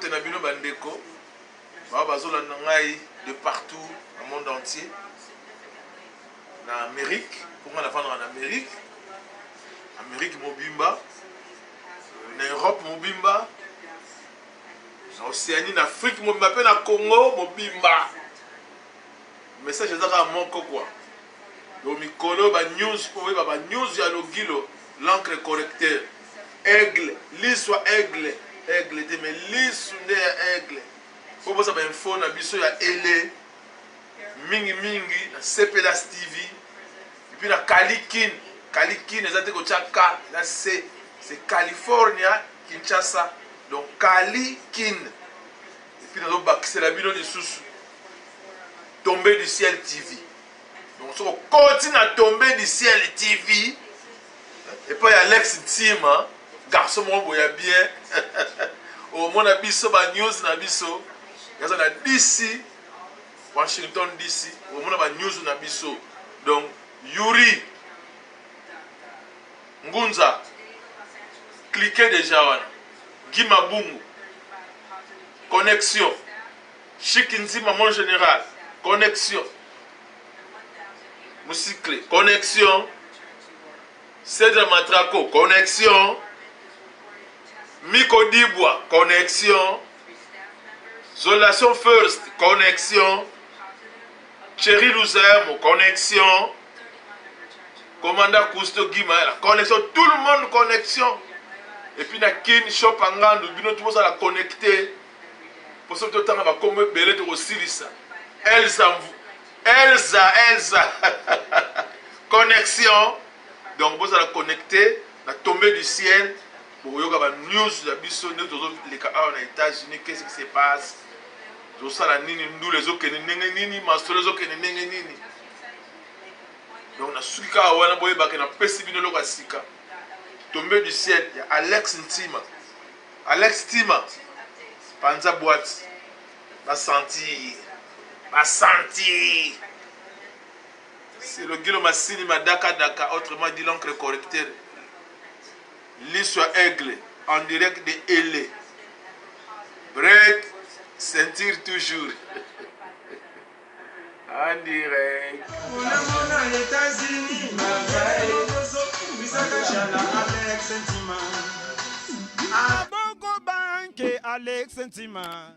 respect na bino bandeko. Bazola ngai de partout dans le monde entier. En Amérique, pour moi la vendre en Amérique. Amérique mobimba. En Europe mobimba. En Océanie, en Afrique mobimba, en Congo mobimba. Message est à mon quoi. Donc mikolo ba news pour ba news ya logilo l'encre correcteur. Aigle, l'histoire aigle, aigle de mais l'histoire aigle. Pour ça ba info na biso ya ele mingi mingi na CPLAS TV et puis la Kalikin ezate ko chaka là c'est California Kinshasa donc Kalikin et puis dans c'est la bino de sous tomber du ciel TV donc on continue à tomber du ciel TV et puis Alex Ntima garçon mon boya bien au mon abisso ba news na biso yaza na DC Washington DC au mon ba news na biso donc Yuri Ngunza cliquez déjà wana Gimabungu connexion Chikinzi maman général connexion Musikle connexion Cedra Matraco connexion Miko Dibwa connexion Zolation First connexion Chéri Louzem connexion Commandant Cousteau Guimaël connexion tout le monde connexion et puis na kin shop angando bino tout ça la connecter pour ce temps va comme belé de Osirisa Elsa connexion donc vous allez connecter la tombée du ciel pour yoga ba news la biso les cas aux États-Unis qu'est-ce qui se passe tout ça la nini nous les autres nini master les autres nini donc na suka wana boye ba na pesi bino loka sika tombé du ciel, il y a Alex Ntima. Alex Ntima. Panza boîte. Va sentir. C'est le Guillaume Massini Daka, autrement dit l'encre correcteur. L'histoire aigle, en direct de L.A. Break, sentir toujours. En direct. Abogo Banque Alex Ntima.